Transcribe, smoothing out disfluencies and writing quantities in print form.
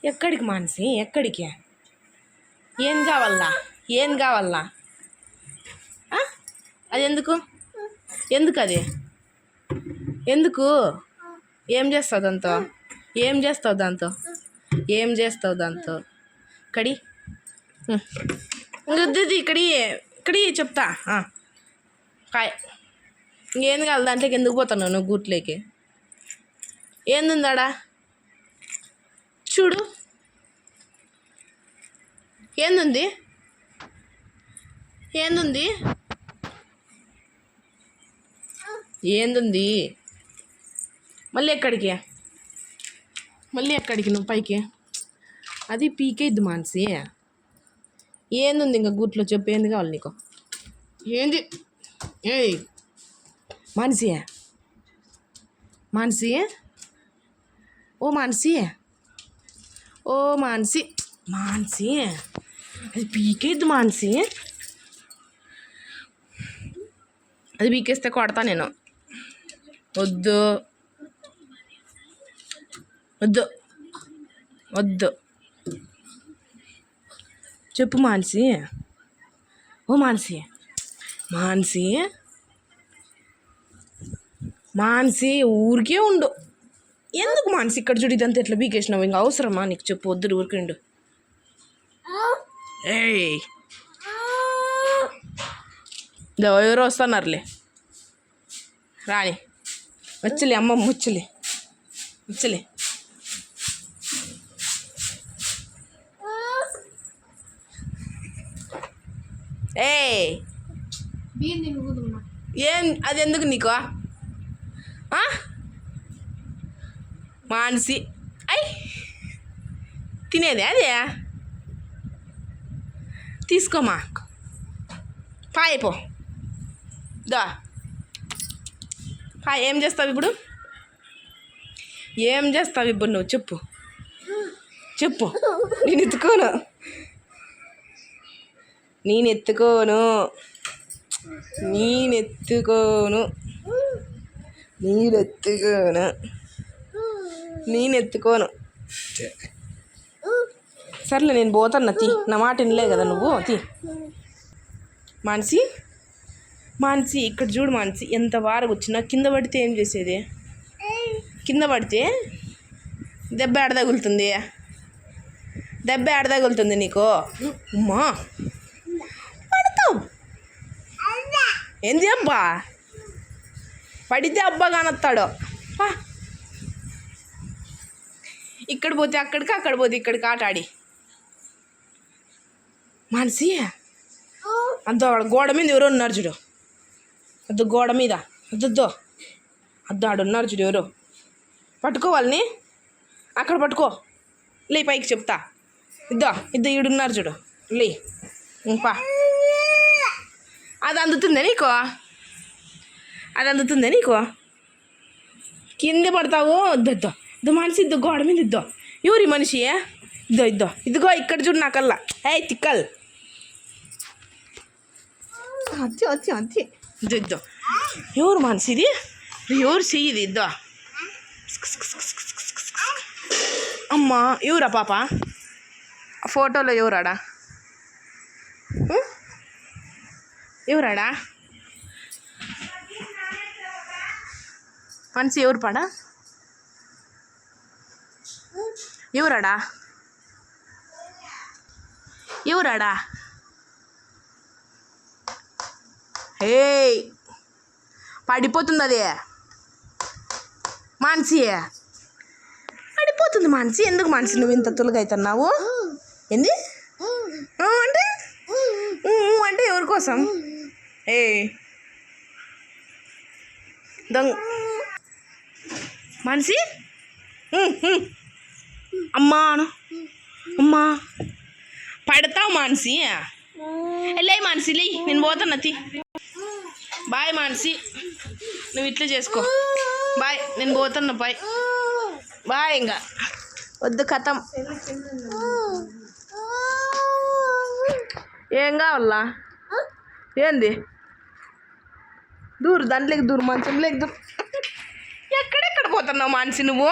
ఎక్కడికి మానసి? ఎక్కడికి? ఏం కావాలా? ఏం కావాలా? అది ఎందుకు? ఎందుకు అది? ఎందుకు? ఏం చేస్తావు దాంతో? ఏం చేస్తావు దాంతో? ఏం చేస్తావు దాంతో? కడి ఇంకొద్ది ఇక్కడి ఇక్కడి చెప్తా. కాయ్ ఇంకేంది కాదు దాంట్లోకి ఎందుకు పోతున్నావు నువ్వు? గూట్లోకి ఏందుందాడా? చూడు ఏందుంది? ఏందుంది? ఏందుంది? మళ్ళీ ఎక్కడికి? మళ్ళీ ఎక్కడికి నువ్వు పైకి? అది పీకేద్దు మానసి. ఏందుంది ఇంకా గూట్లో? చెప్పు ఏంది కావాలి నీకు? ఏంది? ఏయ్ మానసి, మానసి, ఓ మానసి, ఓ మానసి, మానసి అది పీకేద్దు మానసి. అది పీకేస్తే కొడతా నేను. వద్దు వద్దు వద్దు చెప్పు మానసి. ఓ మానసి, మానసి, మానసి ఊరికే ఉండు. ఎందుకు మానసి ఇక్కడ చూడు ఇదంతా ఎట్లా పీకేసినావు? ఇంకా అవసరమా నీకు? చెప్పు. వద్దు ఊరికిండు. ఏయ్ ఎవరో వస్తున్నారులే, రాని వచ్చలే అమ్మమ్మ వచ్చలే వచ్చలే. ఏయ్ ఏం అది ఎందుకు నీకు? మానసి అయ్ తినేదే అదే? తీసుకోమా పాయిపో దా పాయ్. ఏం చేస్తావు ఇప్పుడు? ఏం చేస్తావు ఇప్పుడు నువ్వు? చెప్పు చెప్పు. నేను ఎత్తుకోను, నేను ఎత్తుకోను, నేను ఎత్తుకోను, నేను ఎత్తుకోను, నేను ఎత్తుకోను. సర్లే నేను పోతాను. తీ, నా మాట వినలే కదా నువ్వు. తీ మానసి, మానసి ఇక్కడ చూడు మానసి. ఎంత వారం వచ్చినా కింద పడితే ఏం చేసేది? కింద పడితే దెబ్బ ఆడ తగులుతుంది, దెబ్బ ఆడ తగులుతుంది నీకు. అమ్మా పడతావు. ఏంది అబ్బా? పడితే అబ్బా కానొస్తాడు. ఇక్కడ పోతే అక్కడికి, అక్కడ పోతే ఇక్కడికి ఆట ఆడి. మానసి అంత గోడ మీద ఎవరో ఉన్నారు చూడు. అద్దు గోడ మీద అద్దొద్దు అద్దు ఆడున్నారు చూడు ఎవరో. పట్టుకోవాలని అక్కడ పట్టుకో. లే పైకి చెప్తా. ఇద్దరు ఈడున్నారు చూడు. లే పా. అది అందుతుందా నీకు? అది అందుతుందా నీకు? కింద పడతావు. ఇద్దో ఇద్దో మనిషి, ఇద్దో గోడ మీద ఇద్దో. ఎవరి మనిషి? ఇదిగో ఇక్కడ చూడు నాకల్లా. ఏయ్ తిక్కల్ అంతే అంతే అంతే. ఇద్దో ఎవరు మనిషి? ఇది ఎవరు చెయ్యిది? ఇద్దో. అమ్మా ఎవరా పాప? ఆ ఫోటోలో ఎవరాడా? ఎవరాడా మనిషి? ఎవరు పాడా? ఎవరాడా? ఎవరాడా? ఏయ్ పడిపోతుంది అది మానసి, పడిపోతుంది మానసి. ఎందుకు మానసి నువ్వు ఇంత తులుగా అవుతున్నావు? ఏంది అంటే? అంటే ఎవరి కోసం? ఏ దొంగ మానసి. అమ్మా అమ్మా పడతావు మానసి. లే మానసి లే, నేను పోతాను. అతి బాయ్ మానసి, నువ్వు ఇట్లా చేసుకో. బాయ్, నేను పోతున్నా. Bye bye. ఇంకా వద్దు కథం. ఏం కావాలా? ఏంది? దూరు దాంట్లోకి దూరు, మంచంలోకి దూరు. ఎక్కడెక్కడ పోతున్నావు మానసి నువ్వు?